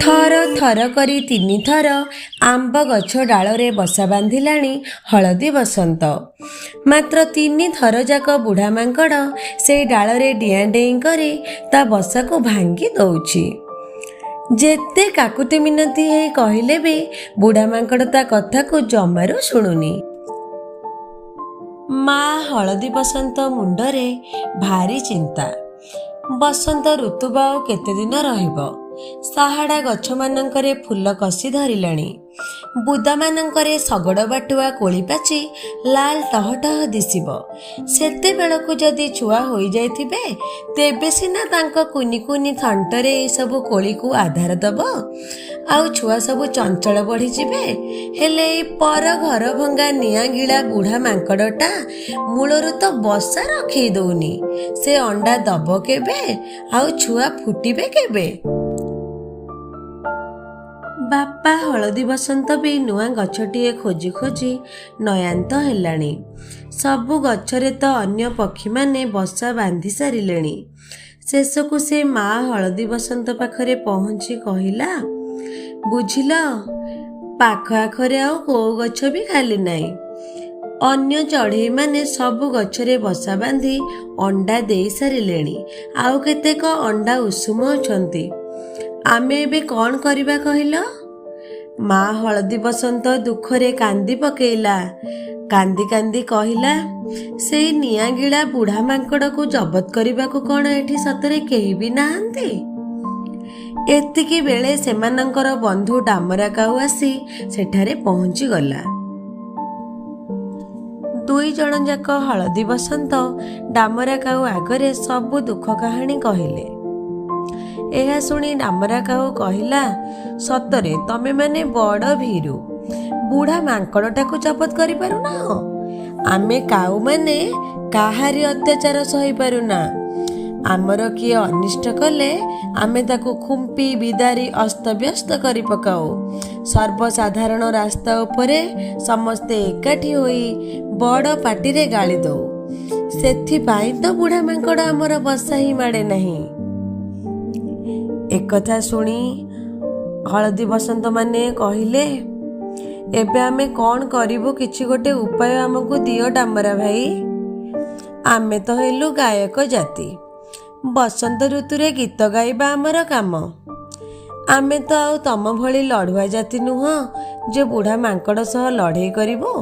थर थर करी 3 थर आंब गछ डाଳରେ बसा बांधिलाणी हलदी बसंत। मात्र 3 थर जाक बुढ़ा माଙ୍କड़ से डाଳରେ डियां डेଇଁ करी ता बसाको भांगी दौछि। जेते काकुति मिनती है कहले भी बुढ़ा माଙ୍କड़ ता कथा को जमारू शुणुनी। माँ हलदी बसंत मुंडरे भारी चिंता। बसंत ऋतु बाओ केते दिन रहिबो। साहाड़ा गछ मानंकरे फूल कसी धरिलाणी। बुदा मानंकरे सगड़ बाटुआ कोली पाची लाल टहटह दिसिबो। सेते बेलकु जदि छुआ होई जाइथिबे तेबे सिना तांको कुनी कुनी थंटरे ए सबु कोली को आधार दबो आउ छुआ सबु चंचल बढ़ी जिबे। हेले पर घर भंगा निया गिला बुढ़ा मांकड़टा मूलरु तो बसा रखी दउनी। से अंडा दबो केबे आउ छुआ फुटिबे केबे। बापा हलदी बसंत भी नुआ गछटिए खोजी खोजी नयांत हेलाणी। सबु गछरे तो अन्य पक्षी माने बसा बांधि सारिलेणी। शेषकु से माँ हलदी बसंत पाखरे पहुंची कहिला, बुझिल पाख आखरे आउ को गछ भी खाली नाई। अन्य चढ़ई माने सबु गछरे बसा बांधि अंडा देई सारिलेणी। आउ केतेक अंडा उषुम अछंती। आमे एबे कौन करिबा कहिल? माँ हलदी बसंत दुखरे कांदी पकेला। कांदी कांदी कहिला, से निया गिला बुढ़ा मांकड़ को जबत करने को कौन एठी सतरे केही भी नाहंती। एतिकी बेले सेमानंकर बंधु डामरा काऊ आसी सेठारे पहुंची गला। 2 जण जाक हलदी बसंत डामरा काऊ आगरे सबु दुख कहानी कहिले। एहा सुनी डामरा काऊ कहिला, सतरे तमे माने बड़ भीरु बुढ़ा मांकड़टा को जबत करि पारुना। आमे काऊ माने काहारी अत्याचार सही पारुना। आमर किए अनिष्ट कले आमे ताको खुंपी बिदारी अस्तव्यस्त करि पकाऊ। सर्वसाधारण रास्ता उपरे समस्ते एकाठी होई बड़ पाटिरे गाली दो। सेथि पाई तो बुढ़ा मांकड़ आमर बसा ही माड़े नहीं। एक कथा सुनी हलदी बसंत माने कहिले, एबे आमे कौन करिबो किछि गोटे उपाय हमकु दियो डामरा भाई। आमे तो हेलु गायक जाति। बसंत ऋतुरे गीत गाइबा आमर काम। आमे तो आउ तम भली लड़ुआ जाति नुह जे बुढ़ा मांकड़ सह लड़े करिबो।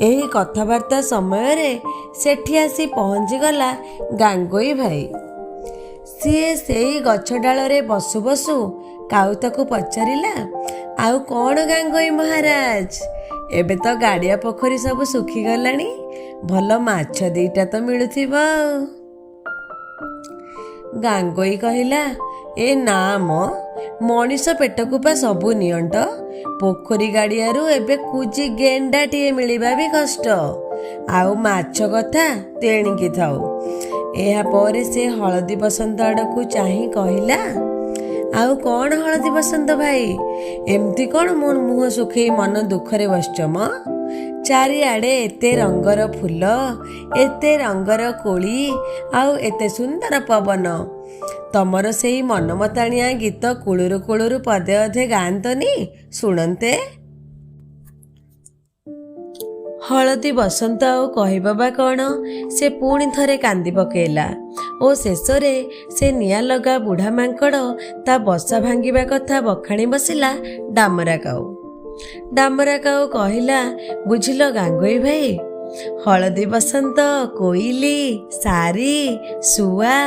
एही कथबार्ता समय रे सेठी आसी पहुंची गला गांगोई भाई। सीए सेई गछ डालरे बसु बसु काऊ ताकू पचारिला, आउ कौन गांगोई महाराज, एबे तो गाड़िया पोखरी सब सुखी गलानी, भल माछ 2टा तो मिलुथिबो। गांगोई कहिला, ए नाम मनीष पेटकू पा सबु नियंट। पोखरी गाड़ियारू एबे कुजी गेंडाटिए मिलिबा भी कष्ट। आउ माछ कथा तेणिकी थाऊ। एहा परे से हलदी बसंत आड़कू चाही कहिला, आउ कौन हलदी बसंत भाई, एमती कौन मोर मुह सुखई मन दुखरे बसच म। चारिआडे एते रंगर फूल, एते रंगर कोली, आउ एते सुंदर पवन। तमर सेई मनमताणिया गीत कुळुरु कुळुरु पदे अधे गांतनी शुणन्ते। हलदी बसंत आउ कहबा कौन, से पुणी थरे कांदी पकेला ओ शेषरे से निया लगा बुढ़ा मांकड़ ता बसा भांगिबा कथा बखाणी बसिला डामरा काऊ। डामरा काऊ कहिला, बुझिल गांगोई भाई, हलदी बसंत, कोइली, सारी, सुआ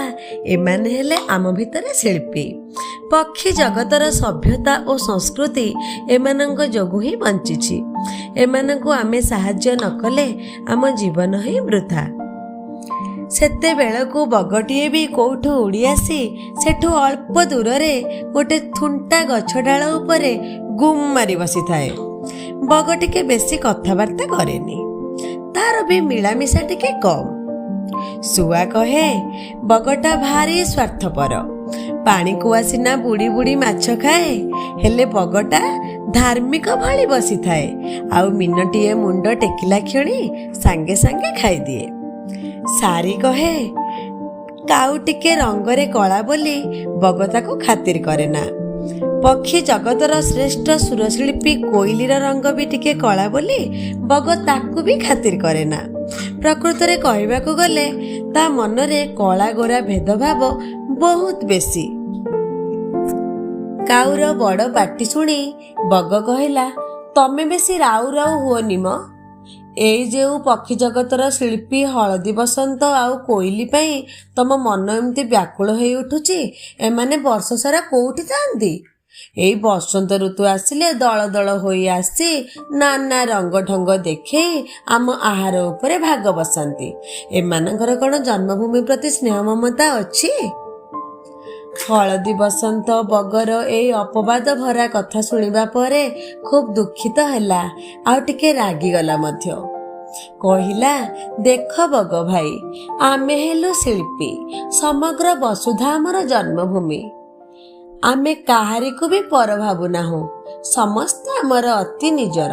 एमाने हेले आम भितरे शिल्पी। पक्षी जगतर सभ्यता और संस्कृति एमानंक जोगु ही बंचिछि। एमानंकु आमे साहाଯ୍य न कले आम जीवन ही वृथा। सेते बेलकु बगटिए भी कोठु उड़ी आसी सेठु अल्प दूररे गोटे थुंटा गछ डाल उपरे गुम मारी बसी थाए। बगटी के बेसी कथबार्ता करेनी, तार भी मिलामिशा टिके कम। सुआ कहे, बगटा भारी स्वार्थपर, पानी कुआ सिना बुड़ी बुड़ी माछ खाए, हेले बगटा धार्मिक भली बसी थाए। आउ मिनटिए मुंड टेकिला क्षणी सांगे सांगे खाई दिए। सारी कहे, काऊ टिके रंगरे कला बोली बगता को खातिर करे ना। ପକ୍ଷୀ ଜଗତର ଶ୍ରେଷ୍ଠ ସୁରଶିଳ୍ପୀ କୋଇଲିର ରଙ୍ଗ ବି ଟିକେ କଳା ବୋଲି ବଗ ତାକୁ ବି ଖାତିର କରେ ନା। ପ୍ରକୃତରେ କହିବାକୁ ଗଲେ ତା ମନରେ କଳା ଗୋରା ଭେଦଭାବ ବହୁତ ବେଶୀ। କାଉର ବଡ଼ ପାଟି ଶୁଣି ବଗ କହିଲା, ତମେ ବେଶୀ ରାଉ ରାଉ ହୁଅନି ମ। ଏଇ ଯେଉଁ ପକ୍ଷୀ ଜଗତର ଶିଳ୍ପୀ ହଳଦୀ ବସନ୍ତ ଆଉ କୋଇଲି ପାଇଁ ତମ ମନ ଏମିତି ବ୍ୟାକୁଳ ହେଇ ଉଠୁଛି, ଏମାନେ ବର୍ଷ ସାରା କୋଉଠି ଥାଆନ୍ତି? ଏଇ ବସନ୍ତ ଋତୁ ଆସିଲେ ଦଳ ଦଳ ହୋଇ ଆସି ନାନା ରଙ୍ଗ ଢଙ୍ଗ ଦେଖେଇ ଆମ ଆହାର ଉପରେ ଭାଗ ବସାନ୍ତି। ଏମାନଙ୍କର କ'ଣ ଜନ୍ମଭୂମି ପ୍ରତି ସ୍ନେହ ମମତା ଅଛି? ହଳଦୀ ବସନ୍ତ ବଗର ଏଇ ଅପବାଦ ଭରା କଥା ଶୁଣିବା ପରେ ଖୁବ୍ ଦୁଃଖିତ ହେଲା, ଆଉ ଟିକେ ରାଗିଗଲା ମଧ୍ୟ। କହିଲା, ଦେଖ ବଗ ଭାଇ, ଆମେ ହେଲୁ ଶିଳ୍ପୀ, ସମଗ୍ର ବସୁଧା ଆମର ଜନ୍ମଭୂମି। ଆମେ କାହାରିକୁ ବି ପର ଭାବୁନାହୁଁ, ସମସ୍ତେ ଆମର ଅତି ନିଜର।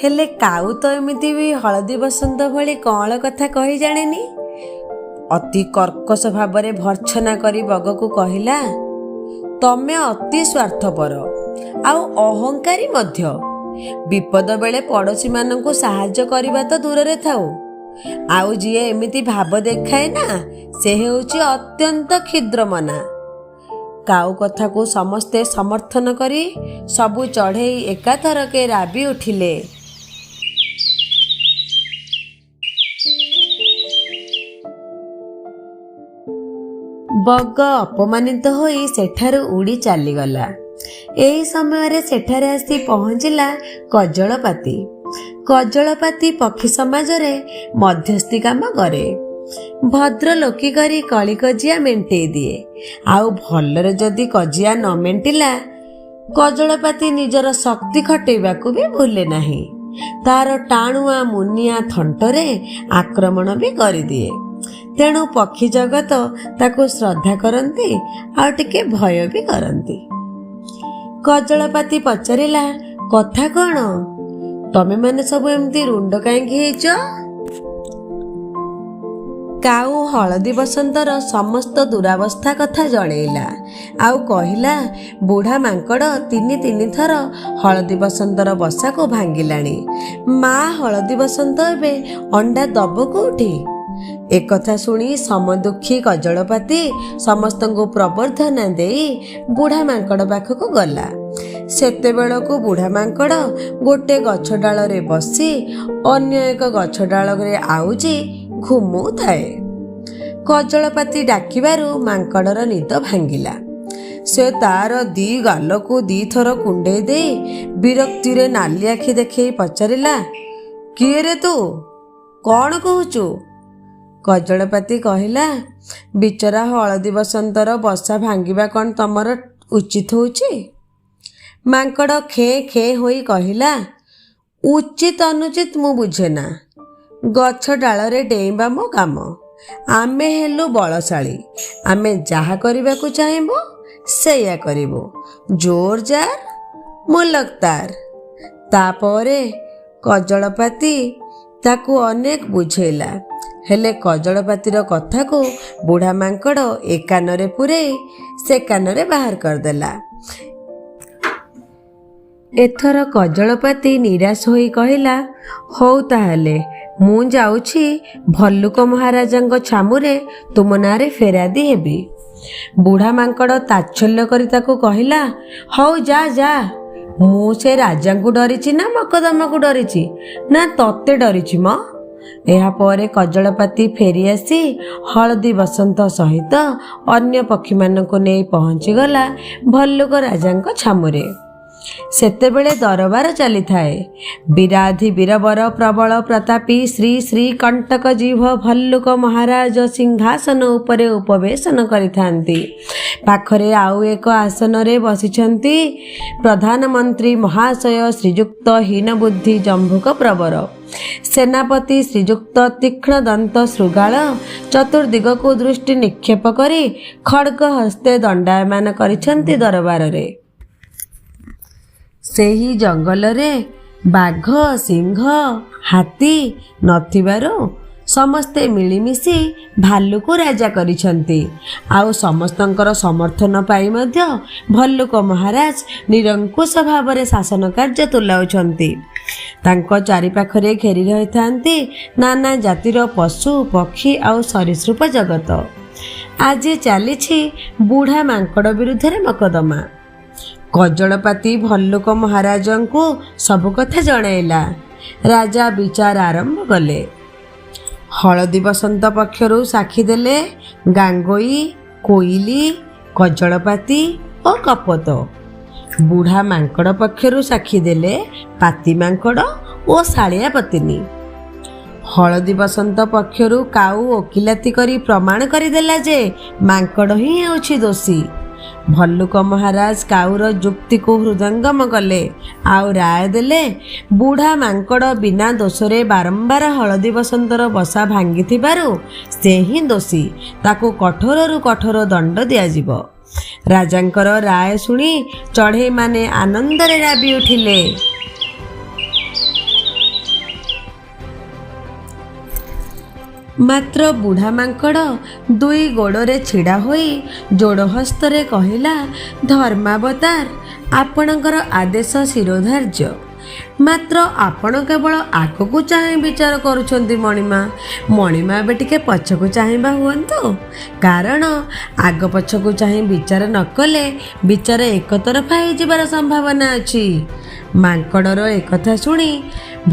ହେଲେ କାଉ ତ ଏମିତି ବି ହଳଦୀ ବସନ୍ତ ଭଳି କଅଁଳ କଥା କହି ଜାଣେନି। ଅତି କର୍କଶ ଭାବରେ ଭର୍ଚ୍ଛନା କରି ବଗକୁ କହିଲା, ତମେ ଅତି ସ୍ୱାର୍ଥପର ଆଉ ଅହଙ୍କାରୀ ମଧ୍ୟ। ବିପଦ ବେଳେ ପଡ଼ୋଶୀମାନଙ୍କୁ ସାହାଯ୍ୟ କରିବା ତ ଦୂରରେ ଥାଉ, ଆଉ ଯିଏ ଏମିତି ଭାବ ଦେଖାଏ ନା, ସେ ହେଉଛି ଅତ୍ୟନ୍ତ କ୍ଷୁଦ୍ରମନା। କାଉ କଥାକୁ ସମସ୍ତେ ସମର୍ଥନ କରି ସବୁ ଚଢ଼େଇ ଏକାଥରକେ ରାବି ଉଠିଲେ। ବଗ ଅପମାନିତ ହୋଇ ସେଠାରୁ ଉଡ଼ି ଚାଲିଗଲା। ଏହି ସମୟରେ ସେଠାରେ ଆସି ପହଞ୍ଚିଲା କଜଳପାତି। କଜଳପାତି ପକ୍ଷୀ ସମାଜରେ ମଧ୍ୟସ୍ଥି କାମ କରେ। ଭଦ୍ରଲୋକୀ କରି କଳି କଜିଆ ମେଣ୍ଟେଇ ଦିଏ, ଆଉ ଭଲରେ ଯଦି କଜିଆ ନ ମେଣ୍ଟିଲା, କଜଳପାତି ନିଜର ଶକ୍ତି ଖଟେଇବାକୁ ବି ଭୁଲେ ନାହିଁ। ତାର ଟାଣୁଆ ମୁନିଆ ଥଣ୍ଟରେ ଆକ୍ରମଣ ବି କରିଦିଏ। ତେଣୁ ପକ୍ଷୀ ଜଗତ ତାକୁ ଶ୍ରଦ୍ଧା କରନ୍ତି, ଆଉ ଟିକେ ଭୟ ବି କରନ୍ତି। କଜଳପାତି ପଚାରିଲା, କଥା କ'ଣ? ତମେମାନେ ସବୁ ଏମିତି ରୁଣ୍ଡ କାହିଁକି ହେଇଛ? କାଉ ହଳଦୀ ବସନ୍ତର ସମସ୍ତ ଦୁରାବସ୍ଥା କଥା ଜଣେଇଲା, ଆଉ କହିଲା, ବୁଢ଼ା ମାଙ୍କଡ଼ ତିନି ଥର ହଳଦୀ ବସନ୍ତର ବସାକୁ ଭାଙ୍ଗିଲାଣି। ମା ହଳଦୀ ବସନ୍ତ ଏବେ ଅଣ୍ଡା ଦବ କୋଉଠି? ଏକଥା ଶୁଣି ସମଦୁଃଖୀ କଜଳପାତି ସମସ୍ତଙ୍କୁ ପ୍ରବର୍ଦ୍ଧନା ଦେଇ ବୁଢ଼ା ମାଙ୍କଡ଼ ପାଖକୁ ଗଲା। ସେତେବେଳକୁ ବୁଢ଼ା ମାଙ୍କଡ଼ ଗୋଟେ ଗଛ ଡାଳରେ ବସି ଅନ୍ୟ ଏକ ଗଛ ଡାଳରେ ଆଉଜି ଘୁମୁଥାଏ। କଜଳପାତି ଡାକିବାରୁ ମାଙ୍କଡ଼ର ନିଦ ଭାଙ୍ଗିଲା। ସେ ତାର ଦି ଗାଲକୁ ଦିଥର କୁଣ୍ଡେଇ ଦେଇ ବିରକ୍ତିରେ ନାଲି ଆଖି ଦେଖେଇ ପଚାରିଲା, କିଏ ରେ ତୁ? କ'ଣ କହୁଛୁ? କଜଳପାତି କହିଲା, ବିଚରା ହଳଦୀ ବସନ୍ତର ବସା ଭାଙ୍ଗିବା କ'ଣ ତମର ଉଚିତ ହେଉଛି? ମାଙ୍କଡ଼ ଖେଁ ଖେଁ ହୋଇ କହିଲା, ଉଚିତ ଅନୁଚିତ ମୁଁ ବୁଝେନା। ଗଛ ଡାଳରେ ଡେଇଁବା ମୋ କାମ। ଆମେ ହେଲୁ ବଳଶାଳୀ, ଆମେ ଯାହା କରିବାକୁ ଚାହିଁବୁ ସେଇଆ କରିବୁ। ଜୋର ଜାର ମୁଲକ ତାର। ତାପରେ କଜଳପାତି ତାକୁ ଅନେକ ବୁଝେଇଲା, ହେଲେ କଜଳପାତିର କଥାକୁ ବୁଢ଼ା ମାଙ୍କଡ଼ ଏ କାନରେ ପୂରେଇ ସେ କାନରେ ବାହାର କରିଦେଲା। ଏଥର କଜଳପାତି ନିରାଶ ହୋଇ କହିଲା, ହଉ ତାହେଲେ ମୁଁ ଯାଉଛି ଭଲ୍ଲୁକ ମହାରାଜାଙ୍କ ଛାମୁରେ ତୁମ ନାଁରେ ଫେରାଦି ହେବି। ବୁଢ଼ା ମାଙ୍କଡ଼ ତାଚ୍ଛଲ୍ୟ କରି ତାକୁ କହିଲା, ହଉ ଯା ଯା। ମୁଁ ସେ ରାଜାଙ୍କୁ ଡରିଛି ନା ମକଦ୍ଦମାକୁ ଡରିଛି, ନା ତତେ ଡରିଛି ମ? ଏହାପରେ କଜଳପାତି ଫେରିଆସି ହଳଦୀ ବସନ୍ତ ସହିତ ଅନ୍ୟ ପକ୍ଷୀମାନଙ୍କୁ ନେଇ ପହଞ୍ଚିଗଲା ଭଲ୍ଲୁକ ରାଜାଙ୍କ ଛାମୁରେ। ସେତେବେଳେ ଦରବାର ଚାଲିଥାଏ। ବୀରାଧି ବୀରବର ପ୍ରବଳ ପ୍ରତାପୀ ଶ୍ରୀ ଶ୍ରୀ କଣ୍ଟକ ଜିହ୍ୱ ଭଲ୍ଲୁକ ମହାରାଜ ସିଂହାସନ ଉପରେ ଉପବେଶନ କରିଥାନ୍ତି। ପାଖରେ ଆଉ ଏକ ଆସନରେ ବସିଛନ୍ତି ପ୍ରଧାନମନ୍ତ୍ରୀ ମହାଶୟ ଶ୍ରୀଯୁକ୍ତ ହୀନବୁଦ୍ଧି ଜମ୍ଭୁକ ପ୍ରବର। ସେନାପତି ଶ୍ରୀଯୁକ୍ତ ତୀକ୍ଷ୍ଣ ଦନ୍ତ ଶୃଗାଳ ଚତୁର୍ଦିଗକୁ ଦୃଷ୍ଟି ନିକ୍ଷେପ କରି ଖଡ଼୍ଗ ହସ୍ତେ ଦଣ୍ଡାୟମାନ କରିଛନ୍ତି ଦରବାରରେ। ସେହି ଜଙ୍ଗଲରେ ବାଘ ସିଂହ ହାତୀ ନଥିବାରୁ ସମସ୍ତେ ମିଳିମିଶି ଭାଲୁକୁ ରାଜା କରିଛନ୍ତି। ଆଉ ସମସ୍ତଙ୍କର ସମର୍ଥନ ପାଇ ମଧ୍ୟ ଭଲ୍ଲୁକ ମହାରାଜ ନିରଙ୍କୁଶ ଭାବରେ ଶାସନ କାର୍ଯ୍ୟ ତୁଲାଉଛନ୍ତି। ତାଙ୍କ ଚାରିପାଖରେ ଘେରି ରହିଥାନ୍ତି ନାନା ଜାତିର ପଶୁ ପକ୍ଷୀ ଆଉ ସରୀସୃପ ଜଗତ। ଆଜି ଚାଲିଛି ବୁଢ଼ା ମାଙ୍କଡ଼ ବିରୁଦ୍ଧରେ ମକଦ୍ଦମା। କଜଳପାତି ଭଲ୍ଲୁକ ମହାରାଜଙ୍କୁ ସବୁ କଥା ଜଣାଇଲା। ରାଜା ବିଚାର ଆରମ୍ଭ କଲେ। ହଳଦୀ ବସନ୍ତ ପକ୍ଷରୁ ସାକ୍ଷୀ ଦେଲେ ଗାଙ୍ଗୋଇ, କୋଇଲି, କଜଳପାତି ଓ କପୋତ। ବୁଢ଼ା ମାଙ୍କଡ଼ ପକ୍ଷରୁ ସାକ୍ଷୀ ଦେଲେ ପାତି ମାଙ୍କଡ଼ ଓ ଶାଳିଆ ପତିନି। ହଳଦୀ ବସନ୍ତ ପକ୍ଷରୁ କାଉ ଓକିଲାତି କରି ପ୍ରମାଣ କରିଦେଲା ଯେ ମାଙ୍କଡ଼ ହିଁ ହେଉଛି ଦୋଷୀ। ଭଲ୍ଲୁକ ମହାରାଜ କାଉର ଯୁକ୍ତିକୁ ହୃଦୟଙ୍ଗମ କଲେ ଆଉ ରାୟ ଦେଲେ ବୁଢ଼ା ମାଙ୍କଡ଼ ବିନା ଦୋଷରେ ବାରମ୍ବାର ହଳଦୀ ବସନ୍ତର ବସା ଭାଙ୍ଗିଥିବାରୁ ସେ ହିଁ ଦୋଷୀ। ତାକୁ କଠୋରରୁ କଠୋର ଦଣ୍ଡ ଦିଆଯିବ। ରାଜାଙ୍କର ରାୟ ଶୁଣି ଚଢ଼େଇମାନେ ଆନନ୍ଦରେ ରାବି ଉଠିଲେ। ମାତ୍ର ବୁଢ଼ା ମାଙ୍କଡ଼ ଦୁଇ ଗୋଡ଼ରେ ଛିଡ଼ା ହୋଇ ଯୋଡ଼ ହସ୍ତରେ କହିଲା, ଧର୍ମାବତାର, ଆପଣଙ୍କର ଆଦେଶ ଶିରୋଧାର୍ଯ୍ୟ। ମାତ୍ର ଆପଣ କେବଳ ଆଗକୁ ଚାହିଁ ବିଚାର କରୁଛନ୍ତି ମଣିମା। ମଣିମା ଏବେ ଟିକେ ପଛକୁ ଚାହିଁବା ହୁଅନ୍ତୁ। କାରଣ ଆଗ ପଛକୁ ଚାହିଁ ବିଚାର ନ କଲେ ବିଚାର ଏକତରଫା ହୋଇଯିବାର ସମ୍ଭାବନା ଅଛି। ମାଙ୍କଡ଼ର ଏକଥା ଶୁଣି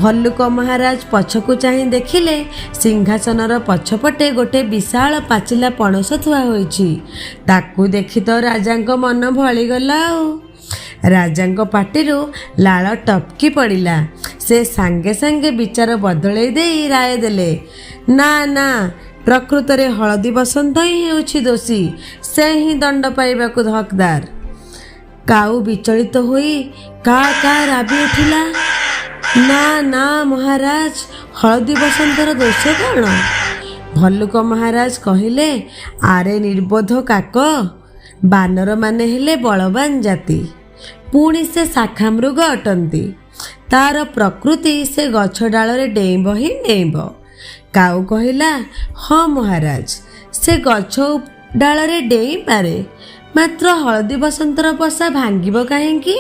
ଭଲ୍ଲୁକ ମହାରାଜ ପଛକୁ ଚାହିଁ ଦେଖିଲେ ସିଂହାସନର ପଛପଟେ ଗୋଟେ ବିଶାଳ ପାଚିଲା ପଣସ ଥୁଆ ହୋଇଛି। ତାକୁ ଦେଖି ତ ରାଜାଙ୍କ ମନ ଭଳିଗଲା। ଆଉ ରାଜାଙ୍କ ପାଟିରୁ ଲାଳ ଟପକି ପଡ଼ିଲା। ସେ ସାଙ୍ଗେ ସାଙ୍ଗେ ବିଚାର ବଦଳେଇ ଦେଇ ରାୟ ଦେଲେ, ନା ନା, ପ୍ରକୃତରେ ହଳଦୀ ବସନ୍ତ ହିଁ ହେଉଛି ଦୋଷୀ। ସେ ହିଁ ଦଣ୍ଡ ପାଇବାକୁ ହକଦାର। କାଉ ବିଚଳିତ ହୋଇ କା କା ରାବି ଉଠିଲା, ନା ନା ମହାରାଜ, ହଳଦୀ ବସନ୍ତର ଦୋଷ କ'ଣ? ଭଲ୍ଲୁକ ମହାରାଜ କହିଲେ, ଆରେ ନିର୍ବୋଧ କାକ, ବାନରମାନେ ହେଲେ ବଳବାନ ଜାତି। ପୁଣି ସେ ଶାଖା ମୃଗ ଅଟନ୍ତି। ତାର ପ୍ରକୃତି ସେ ଗଛ ଡାଳରେ ଡେଇଁବ ହିଁ ଡେଇଁବ। କାଉ କହିଲା, ହଁ ମହାରାଜ, ସେ ଗଛ ଡାଳରେ ଡେଇଁପାରେ, ମାତ୍ର ହଳଦୀ ବସନ୍ତର ବସା ଭାଙ୍ଗିବ କାହିଁକି?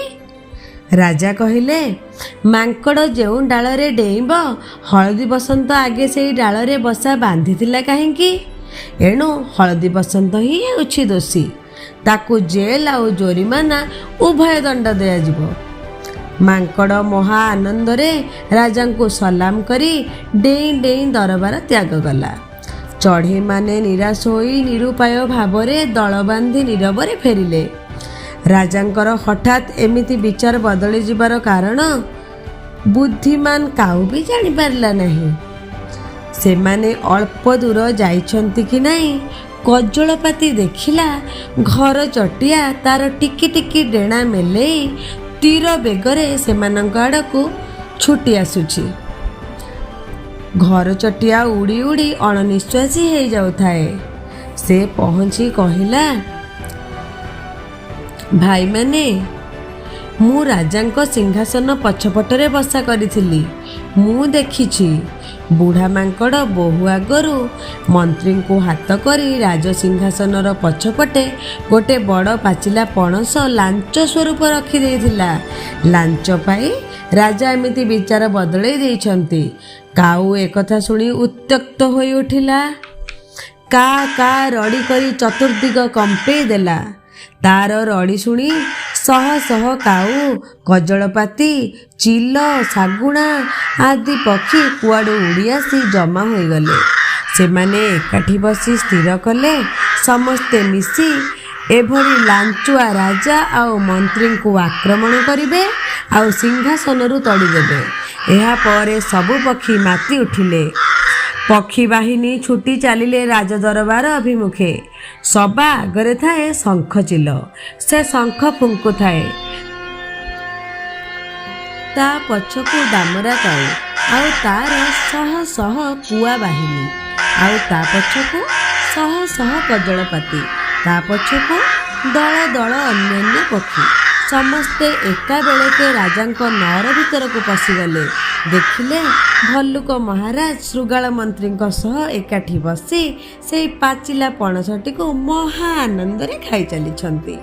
ରାଜା କହିଲେ, ମାଙ୍କଡ଼ ଯେଉଁ ଡାଳରେ ଡେଇଁବ ହଳଦୀ ବସନ୍ତ ଆଗେ ସେଇ ଡାଳରେ ବସା ବାନ୍ଧିଥିଲା କାହିଁକି? ଏଣୁ ହଳଦୀ ବସନ୍ତ ହିଁ ହେଉଛି ଦୋଷୀ। ତାକୁ ଜେଲ୍ ଆଉ ଜୋରିମାନା ଉଭୟ ଦଣ୍ଡ ଦିଆଯିବ। ମାଙ୍କଡ଼ ମହା ଆନନ୍ଦରେ ରାଜାଙ୍କୁ ସଲାମ କରି ଡେଇଁ ଡେଇଁ ଦରବାର ତ୍ୟାଗ କଲା। ଚଢ଼େଇମାନେ ନିରାଶ ହୋଇ ନିରୁପାୟ ଭାବରେ ଦଳ ବାନ୍ଧି ନୀରବରେ ଫେରିଲେ। ରାଜାଙ୍କର ହଠାତ୍ ଏମିତି ବିଚାର ବଦଳି ଯିବାର କାରଣ ବୁଦ୍ଧିମାନ କାଉ ବି ଜାଣିପାରିଲା ନାହିଁ। ସେମାନେ ଅଳ୍ପ ଦୂର ଯାଇଛନ୍ତି କି ନାହିଁ, କଜଳପାତି ଦେଖିଲା ଘର ଚଟିଆ ତାର ଟିକି ଟିକି ଡେଣା ମେଲେଇ ତୀର ବେଗରେ ସେମାନଙ୍କ ଆଡ଼କୁ ଛୁଟି ଆସୁଛି। ଘର ଚଟିଆ ଉଡ଼ି ଉଡ଼ି ଅଣନିଶ୍ୱାସୀ ହେଇଯାଉଥାଏ। ସେ ପହଞ୍ଚି କହିଲା, ଭାଇମାନେ, ମୁଁ ରାଜାଙ୍କ ସିଂହାସନ ପଛପଟରେ ବସା କରିଥିଲି। ମୁଁ ଦେଖିଛି ବୁଢ଼ା ମାଙ୍କଡ଼ ବହୁ ଆଗରୁ ମନ୍ତ୍ରୀଙ୍କୁ ହାତ କରି ରାଜସିଂହାସନର ପଛପଟେ ଗୋଟେ ବଡ଼ ପାଚିଲା ପଣସ ଲାଞ୍ଚ ସ୍ୱରୂପ ରଖିଦେଇଥିଲା। ଲାଞ୍ଚ ପାଇ ରାଜା ଏମିତି ବିଚାର ବଦଳେଇ ଦେଇଛନ୍ତି। କାଉ ଏକଥା ଶୁଣି ଉତ୍ତ୍ୟକ୍ତ ହୋଇ ଉଠିଲା। କା କା ରଡ଼ି କରି ଚତୁର୍ଦିଗ କମ୍ପେଇ ଦେଲା। ତାର ରଡ଼ି ଶୁଣି ଶହ ଶହ କାଉ, କଜଳପାତି, ଚିଲ, ଶାଗୁଣା ଆଦି ପକ୍ଷୀ କୁଆଡ଼ୁ ଉଡ଼ି ଆସି ଜମା ହୋଇଗଲେ। ସେମାନେ ଏକାଠି ବସି ସ୍ଥିର କଲେ ସମସ୍ତେ ମିଶି ଏଭଳି ଲାଞ୍ଚୁଆ ରାଜା ଆଉ ମନ୍ତ୍ରୀଙ୍କୁ ଆକ୍ରମଣ କରିବେ ଆଉ ସିଂହାସନରୁ ତଡ଼ିଦେବେ। ଏହାପରେ ସବୁ ପକ୍ଷୀ ମାତି ଉଠିଲେ। ପକ୍ଷୀ ବାହିନୀ ଛୁଟି ଚାଲିଲେ ରାଜଦରବାର ଅଭିମୁଖେ। ସବା ଆଗରେ ଥାଏ ଶଙ୍ଖଚିଲ। ସେ ଶଙ୍ଖ ଫୁଙ୍କୁଥାଏ। ତା ପଛକୁ ଦାମରା କାଉ ଆଉ ତାର ଶହ ଶହ କୁଆ ବାହିନୀ, ଆଉ ତା ପଛକୁ ଶହ ଶହ କଜଳପାତି, ତା ପଛକୁ ଦଳ ଦଳ ଅନ୍ୟାନ୍ୟ ପକ୍ଷୀ। ସମସ୍ତେ ଏକାବେଳକେ ରାଜାଙ୍କ ନଅର ଭିତରକୁ ପଶିଗଲେ। ଦେଖିଲେ ଭଲ୍ଲୁକ ମହାରାଜ ଶୃଗାଳ ମନ୍ତ୍ରୀଙ୍କ ସହ ଏକାଠି ବସି ସେଇ ପାଚିଲା ପଣସଟିକୁ ମହା ଆନନ୍ଦରେ ଖାଇ ଚାଲିଛନ୍ତି।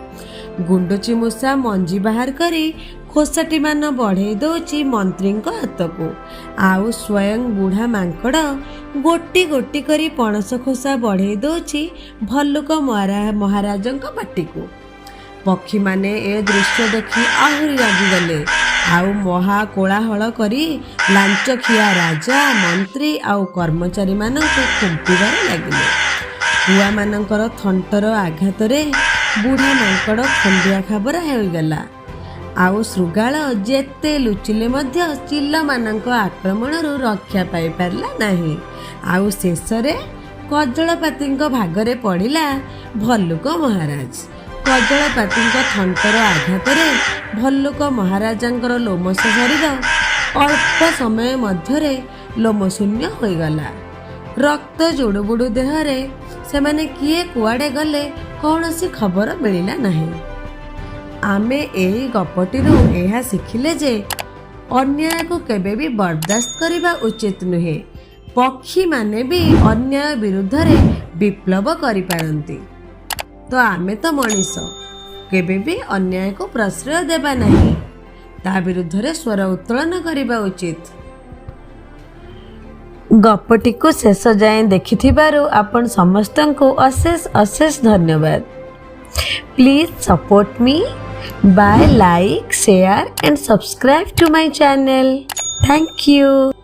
ଗୁଣ୍ଡୁଚି ମୂଷା ମଞ୍ଜି ବାହାର କରି ଖୋସାଟିମାନ ବଢ଼େଇ ଦେଉଛି ମନ୍ତ୍ରୀଙ୍କ ହାତକୁ। ଆଉ ସ୍ୱୟଂ ବୁଢ଼ା ମାଙ୍କଡ଼ ଗୋଟି ଗୋଟି କରି ପଣସ ଖୋସା ବଢ଼େଇ ଦେଉଛି ଭଲ୍ଲୁକ ମହାରାଜଙ୍କ ପାଟିକୁ। ପକ୍ଷୀମାନେ ଏ ଦୃଶ୍ୟ ଦେଖି ଆହୁରି ରାଗିଗଲେ। ଆଉ ମହା କୋଳାହଳ କରି ଲାଞ୍ଚଖିଆ ରାଜା, ମନ୍ତ୍ରୀ ଆଉ କର୍ମଚାରୀମାନଙ୍କୁ ଖୁମ୍ପିବାରେ ଲାଗିଲେ। କୁଆମାନଙ୍କର ଥଣ୍ଟର ଆଘାତରେ ବୁଢ଼ା ମାଙ୍କଡ଼ ଖଣ୍ଡିଆ ଖାବରା ହୋଇଗଲା। ଆଉ ଶୃଗାଳ ଯେତେ ଲୁଚିଲେ ମଧ୍ୟ ଚିଲମାନଙ୍କ ଆକ୍ରମଣରୁ ରକ୍ଷା ପାଇପାରିଲା ନାହିଁ। ଆଉ ଶେଷରେ କଜଳପାତିଙ୍କ ଭାଗରେ ପଡ଼ିଲା ଭଲ୍ଲୁକ ମହାରାଜ। କଜଳପାତିଙ୍କ ଥଣ୍ଟର ଆଘାତରେ ଭଲ୍ଲୁକ ମହାରାଜାଙ୍କର ଲୋମସ ଶରୀର ଅଳ୍ପ ସମୟ ମଧ୍ୟରେ ଲୋମଶୂନ୍ୟ ହୋଇଗଲା। ରକ୍ତ ଜୁଡ଼ୁବୁଡ଼ୁ ଦେହରେ ସେମାନେ କିଏ କୁଆଡ଼େ ଗଲେ କୌଣସି ଖବର ମିଳିଲା ନାହିଁ। ଆମେ ଏହି ଗପଟିରୁ ଏହା ଶିଖିଲେ ଯେ ଅନ୍ୟାୟକୁ କେବେ ବି ବରଦାସ୍ତ କରିବା ଉଚିତ ନୁହେଁ। ପକ୍ଷୀମାନେ ବି ଅନ୍ୟାୟ ବିରୁଦ୍ଧରେ ବିପ୍ଳବ କରିପାରନ୍ତି। ତ ଆମେ ତ ମଣିଷ, କେବେ ବି ଅନ୍ୟାୟକୁ ପ୍ରଶ୍ରୟ ଦେବା ନାହିଁ, ତା ବିରୁଦ୍ଧରେ ସ୍ୱର ଉତ୍ତୋଳନ କରିବା ଉଚିତ। ଗପଟିକୁ ଶେଷ ଯାଏଁ ଦେଖିଥିବାରୁ ଆପଣ ସମସ୍ତଙ୍କୁ ଅଶେଷ ଅଶେଷ ଧନ୍ୟବାଦ। ପ୍ଲିଜ୍ ସପୋର୍ଟ ମି by like, share and subscribe to my channel. Thank you.